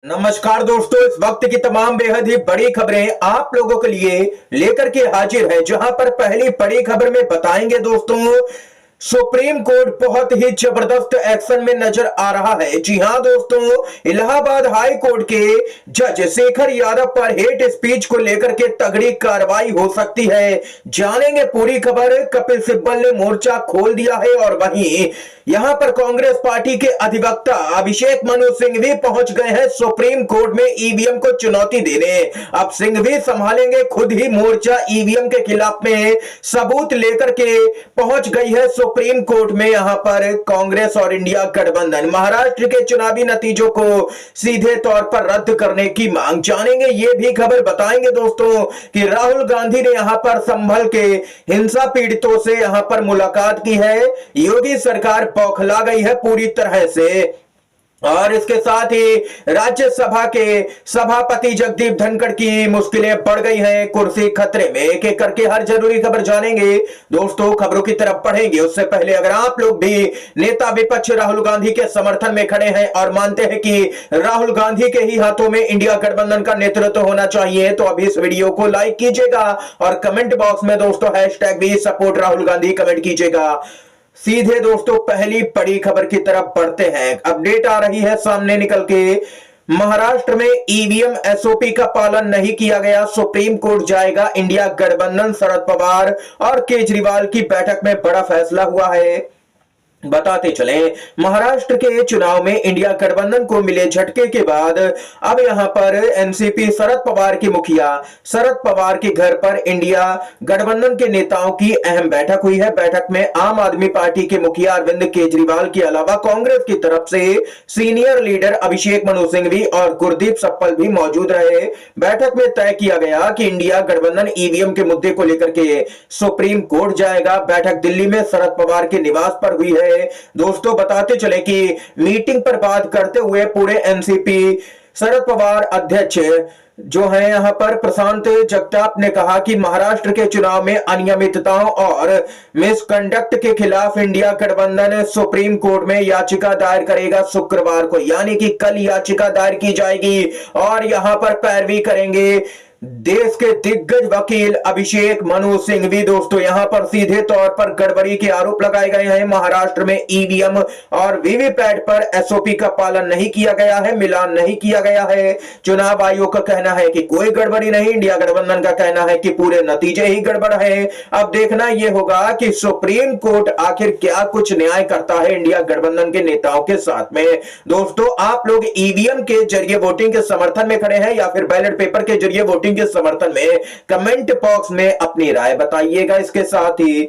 नमस्कार दोस्तों, इस वक्त की तमाम बेहद ही बड़ी खबरें आप लोगों के लिए लेकर के हाजिर है। जहां पर पहली बड़ी खबर में बताएंगे दोस्तों, सुप्रीम कोर्ट बहुत ही जबरदस्त एक्शन में नजर आ रहा है। जी हां दोस्तों, इलाहाबाद हाई कोर्ट के जज शेखर यादव पर हेट स्पीच को लेकर के तगड़ी कार्रवाई हो सकती है। जानेंगे पूरी खबर। कपिल सिब्बल ने मोर्चा खोल दिया है और वहीं यहां पर कांग्रेस पार्टी के अधिवक्ता अभिषेक मनु सिंघवी पहुंच गए हैं सुप्रीम कोर्ट में ईवीएम को चुनौती देने। अब सिंघवी संभालेंगे खुद ही मोर्चा। ईवीएम के खिलाफ में सबूत लेकर के पहुंच गई है सुप्रीम कोर्ट में यहां पर कांग्रेस और इंडिया गठबंधन। महाराष्ट्र के चुनावी नतीजों को सीधे तौर पर रद्द करने की मांग। जानेंगे ये भी खबर बताएंगे दोस्तों कि राहुल गांधी ने यहां पर संभल के हिंसा पीड़ितों से यहां पर मुलाकात की है। योगी सरकार बौखला गई है पूरी तरह से। और इसके साथ ही राज्यसभा के सभापति जगदीप धनखड़ की मुश्किलें बढ़ गई हैं, कुर्सी खतरे में। एक एक करके हर जरूरी खबर जानेंगे दोस्तों। खबरों की तरफ बढ़ेंगे उससे पहले अगर आप लोग भी नेता विपक्ष राहुल गांधी के समर्थन में खड़े हैं और मानते हैं कि राहुल गांधी के ही हाथों में इंडिया गठबंधन का नेतृत्व होना चाहिए, तो अभी इस वीडियो को लाइक कीजिएगा और कमेंट बॉक्स में दोस्तों हैशटैग भी सपोर्ट राहुल गांधी कमेंट कीजिएगा। सीधे दोस्तों पहली बड़ी खबर की तरफ बढ़ते हैं। अपडेट आ रही है सामने निकल के। महाराष्ट्र में ईवीएम एसओपी का पालन नहीं किया गया, सुप्रीम कोर्ट जाएगा इंडिया गठबंधन। शरद पवार और केजरीवाल की बैठक में बड़ा फैसला हुआ है। बताते चले, महाराष्ट्र के चुनाव में इंडिया गठबंधन को मिले झटके के बाद अब यहां पर एनसीपी शरद पवार की मुखिया शरद पवार के घर पर इंडिया गठबंधन के नेताओं की अहम बैठक हुई है। बैठक में आम आदमी पार्टी के मुखिया अरविंद केजरीवाल के अलावा कांग्रेस की तरफ से सीनियर लीडर अभिषेक मनु सिंघवी और गुरदीप सप्पल भी मौजूद रहे। बैठक में तय किया गया कि इंडिया गठबंधन ईवीएम के मुद्दे को लेकर के सुप्रीम कोर्ट जाएगा। बैठक दिल्ली में शरद पवार के निवास पर हुई है। दोस्तों बताते चले कि मीटिंग पर बात करते हुए पूरे एनसीपी शरद पवार अध्यक्ष जो है यहां पर प्रशांत जगताप ने कहा कि महाराष्ट्र के चुनाव में अनियमितताओं और मिसकंडक्ट के खिलाफ इंडिया गठबंधन सुप्रीम कोर्ट में याचिका दायर करेगा शुक्रवार को, यानी कि कल याचिका दायर की जाएगी और यहां पर पैरवी करेंगे देश के दिग्गज वकील अभिषेक मनु सिंघवी। दोस्तों यहां पर सीधे तौर पर गड़बड़ी के आरोप लगाए गए हैं। महाराष्ट्र में ईवीएम और वीवीपैट पर एसओपी का पालन नहीं किया गया है, मिलान नहीं किया गया है। चुनाव आयोग का कहना है कि कोई गड़बड़ी नहीं, इंडिया गठबंधन का कहना है कि पूरे नतीजे ही गड़बड़ है। अब देखना यह होगा कि सुप्रीम कोर्ट आखिर क्या कुछ न्याय करता है इंडिया गठबंधन के नेताओं के साथ में। दोस्तों आप लोग ईवीएम के जरिए वोटिंग के समर्थन में खड़े हैं या फिर बैलेट पेपर के जरिए वोटिंग के समर्थन में, कमेंट बॉक्स में अपनी राय बताइएगा। इसके साथ ही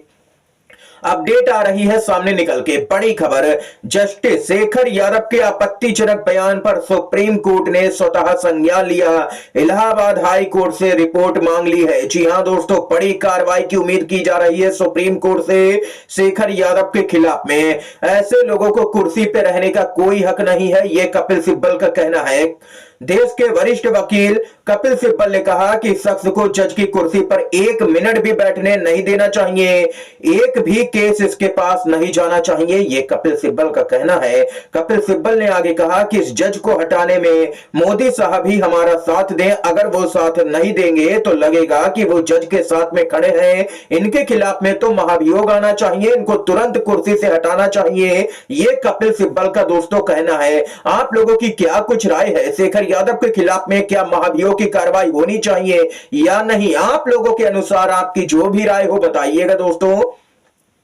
अपडेट आ रही है सामने निकल के बड़ी खबर। जस्टिस शेखर यादव के आपत्तिजनक बयान पर सुप्रीम कोर्ट ने स्वतः संज्ञान लिया। इलाहाबाद हाई कोर्ट से रिपोर्ट मांग ली है। जी हां दोस्तों, बड़ी कार्रवाई की उम्मीद की जा रही है सुप्रीम कोर्ट से शेखर यादव के खिलाफ में। ऐसे लोगों को कुर्सी पे रहने का कोई हक नहीं है, यह कपिल सिब्बल का कहना है। देश के वरिष्ठ वकील कपिल सिब्बल ने कहा कि शख्स को जज की कुर्सी पर एक मिनट भी बैठने नहीं देना चाहिए, एक भी केस इसके पास नहीं जाना चाहिए, यह कपिल सिब्बल का कहना है। कपिल सिब्बल ने आगे कहा कि इस जज को हटाने में मोदी साहब ही हमारा साथ दें, अगर वो साथ नहीं देंगे तो लगेगा कि वो जज के साथ में खड़े हैं। इनके खिलाफ में तो महाभियोग आना चाहिए, इनको तुरंत कुर्सी से हटाना चाहिए, यह कपिल सिब्बल का दोस्तों कहना है। आप लोगों की क्या कुछ राय है? शेखर यादव के खिलाफ में क्या महाभियोग की कार्रवाई होनी चाहिए या नहीं? आप लोगों के अनुसार आपकी जो भी राय हो बताइएगा दोस्तों।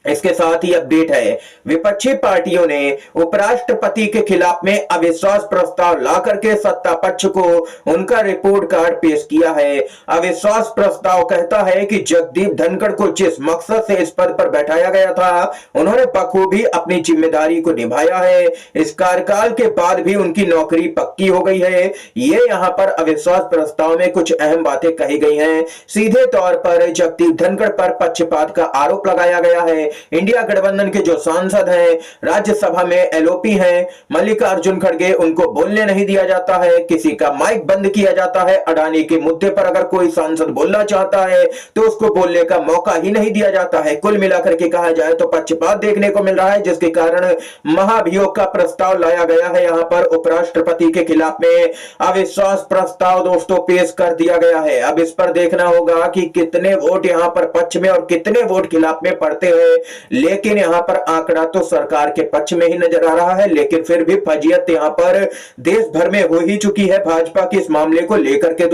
इसके साथ ही अपडेट है, विपक्षी पार्टियों ने उपराष्ट्रपति के खिलाफ में अविश्वास प्रस्ताव ला करके सत्ता पक्ष को उनका रिपोर्ट कार्ड पेश किया है। अविश्वास प्रस्ताव कहता है कि जगदीप धनखड़ को जिस मकसद से इस पद पर बैठाया गया था, उन्होंने बखूबी अपनी जिम्मेदारी को निभाया है। इस कार्यकाल के बाद भी उनकी नौकरी पक्की हो गई है। ये यहाँ पर अविश्वास प्रस्ताव में कुछ अहम बातें कही गई हैं। सीधे तौर पर जगदीप धनखड़ पर पक्षपात का आरोप लगाया गया है। इंडिया गठबंधन के जो सांसद हैं, राज्यसभा में एलओपी हैं, मल्लिकार्जुन खड़गे, उनको बोलने नहीं दिया जाता है, किसी का माइक बंद किया जाता है। अडानी के मुद्दे पर अगर कोई सांसद बोलना चाहता है तो उसको बोलने का मौका ही नहीं दिया जाता है। कुल मिलाकर के कहा जाए तो पक्षपात देखने को मिल रहा है, जिसके कारण महाभियोग का प्रस्ताव लाया गया है। यहां पर उपराष्ट्रपति के खिलाफ में अविश्वास प्रस्ताव दोस्तों पेश कर दिया गया है। अब इस पर देखना होगा कि कितने वोट यहां पर पक्ष में और कितने वोट खिलाफ में पड़ते हैं, लेकिन यहां पर आंकड़ा तो सरकार के पक्ष में ही नजर आ रहा है। लेकिन फिर भी फजीयत यहां पर देश भर में हो ही चुकी है भाजपा के इस मामले को लेकर के।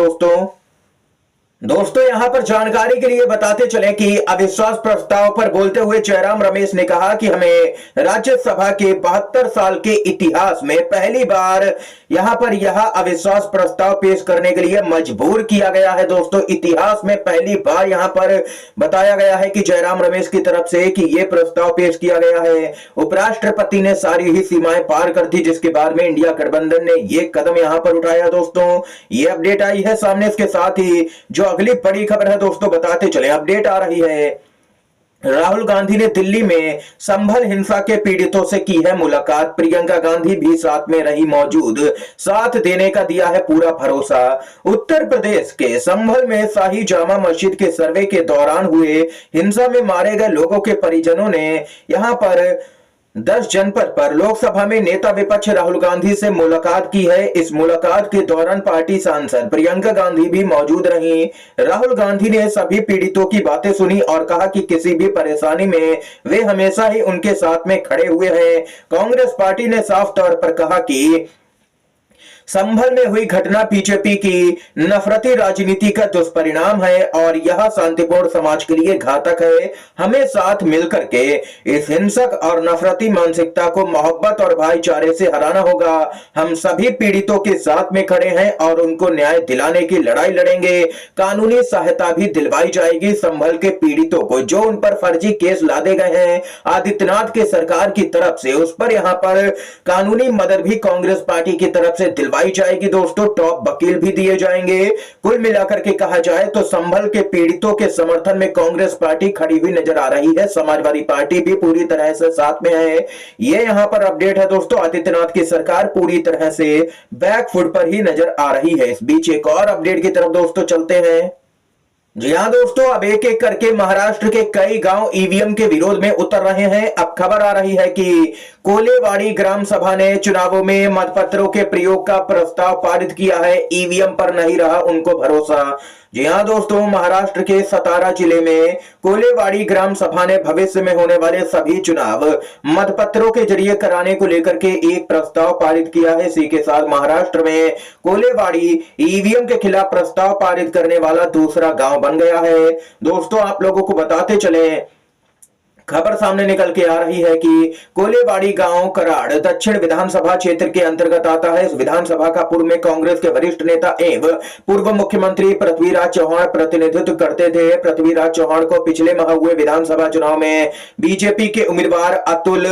दोस्तों यहां पर जानकारी के लिए बताते चलें कि अविश्वास प्रस्ताव पर बोलते हुए जयराम रमेश ने कहा कि हमें राज्यसभा के 72 साल के इतिहास में पहली बार यहां पर यह अविश्वास प्रस्ताव पेश करने के लिए मजबूर किया गया है। दोस्तों इतिहास में पहली बार यहां पर बताया गया है कि जयराम रमेश की तरफ से कि यह प्रस्ताव पेश किया गया है। उपराष्ट्रपति ने सारी ही सीमाएं पार कर दी, जिसके बाद में इंडिया गठबंधन ने यह कदम यहां पर उठाया। दोस्तों ये अपडेट आई है सामने, इसके साथ ही जो अगली बड़ी खबर है दोस्तों बताते चले। अपडेट आ रही है, राहुल गांधी ने दिल्ली में संभल हिंसा के पीड़ितों से की है मुलाकात, प्रियंका गांधी भी साथ में रही मौजूद, साथ देने का दिया है पूरा भरोसा। उत्तर प्रदेश के संभल में शाही जामा मस्जिद के सर्वे के दौरान हुए हिंसा में मारे गए लोगों के परिजनों ने यहां पर 10 जनपद पर लोकसभा में नेता विपक्ष राहुल गांधी से मुलाकात की है। इस मुलाकात के दौरान पार्टी सांसद प्रियंका गांधी भी मौजूद रहीं। राहुल गांधी ने सभी पीड़ितों की बातें सुनी और कहा कि किसी भी परेशानी में वे हमेशा ही उनके साथ में खड़े हुए हैं। कांग्रेस पार्टी ने साफ तौर पर कहा कि संभल में हुई घटना बीजेपी की नफरती राजनीति का दुष्परिणाम है और यह शांतिपूर्ण समाज के लिए घातक है। हमें साथ मिलकर के इस हिंसक और नफरती मानसिकता को मोहब्बत और भाईचारे से हराना होगा। हम सभी पीड़ितों के साथ में खड़े हैं और उनको न्याय दिलाने की लड़ाई लड़ेंगे। कानूनी सहायता भी दिलवाई जाएगी। संभल के पीड़ितों को जो उन पर फर्जी केस लादे गए हैं आदित्यनाथ के सरकार की तरफ से, उस पर यहां पर कानूनी मदद भी कांग्रेस पार्टी की तरफ से दिलवाई जाएगी। दोस्तों टॉप वकील भी दिए जाएंगे। कुल मिलाकर के कहा जाए तो संभल के पीड़ितों के समर्थन में कांग्रेस पार्टी खड़ी हुई नजर आ रही है। समाजवादी पार्टी भी पूरी तरह से साथ में है। ये यहां पर अपडेट है दोस्तों, आदित्यनाथ की सरकार पूरी तरह से बैकफुट पर ही नजर आ रही है। इस बीच एक और अपडेट की तरफ दोस्तों चलते हैं। जी हां दोस्तों, अब एक एक करके महाराष्ट्र के कई गांव ईवीएम के विरोध में उतर रहे हैं। अब खबर आ रही है कि कोलेवाड़ी ग्राम सभा ने चुनावों में मतपत्रों के प्रयोग का प्रस्ताव पारित किया है। ईवीएम पर नहीं रहा उनको भरोसा। जी हां दोस्तों, महाराष्ट्र के सतारा जिले में कोलेवाड़ी ग्राम सभा ने भविष्य में होने वाले सभी चुनाव मतपत्रों के जरिए कराने को लेकर के एक प्रस्ताव पारित किया है। इसी के साथ महाराष्ट्र में कोलेवाड़ी ईवीएम के खिलाफ प्रस्ताव पारित करने वाला दूसरा गांव बन गया है। दोस्तों आप लोगों को बताते चले, खबर सामने निकल के आ रही है कि कोलेवाड़ी गांव कराड़ दक्षिण विधानसभा क्षेत्र के अंतर्गत आता है। इस विधानसभा का पूर्व में कांग्रेस के वरिष्ठ नेता एवं पूर्व मुख्यमंत्री पृथ्वीराज चौहान प्रतिनिधित्व करते थे। पृथ्वीराज चौहान को पिछले माह हुए विधानसभा चुनाव में बीजेपी के उम्मीदवार अतुल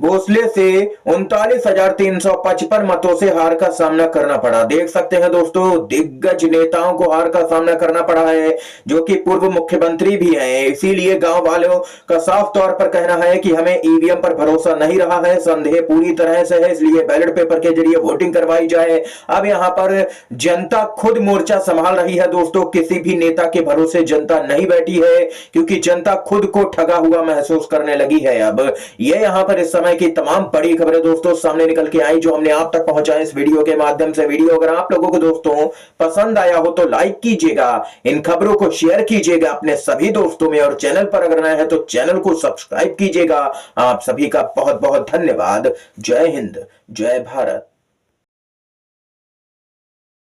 भोसले से 39,355 मतों से हार का सामना करना पड़ा। देख सकते हैं दोस्तों, दिग्गज नेताओं को हार का सामना करना पड़ा है, जो कि पूर्व मुख्यमंत्री भी हैं। इसीलिए गांव वालों का साफ तौर पर कहना है कि हमें ईवीएम पर भरोसा नहीं रहा है, संदेह पूरी तरह से है, इसलिए बैलेट पेपर के जरिए वोटिंग करवाई जाए। अब यहां पर जनता खुद मोर्चा संभाल रही है। दोस्तों किसी भी नेता के भरोसे जनता नहीं बैठी है, क्योंकि जनता खुद को ठगा हुआ महसूस करने लगी है। अब ये यहां पर इस समय की तमाम बड़ी खबरें दोस्तों सामने निकल के आई, जो हमने आप तक पहुंचाए इस वीडियो के माध्यम से। वीडियो अगर आप लोगों को दोस्तों पसंद आया हो तो लाइक कीजिएगा, इन खबरों को शेयर कीजिएगा अपने सभी दोस्तों में, और चैनल पर अगर नए हैं तो चैनल को सब्सक्राइब कीजिएगा। आप सभी का बहुत बहुत धन्यवाद। जय हिंद, जय भारत।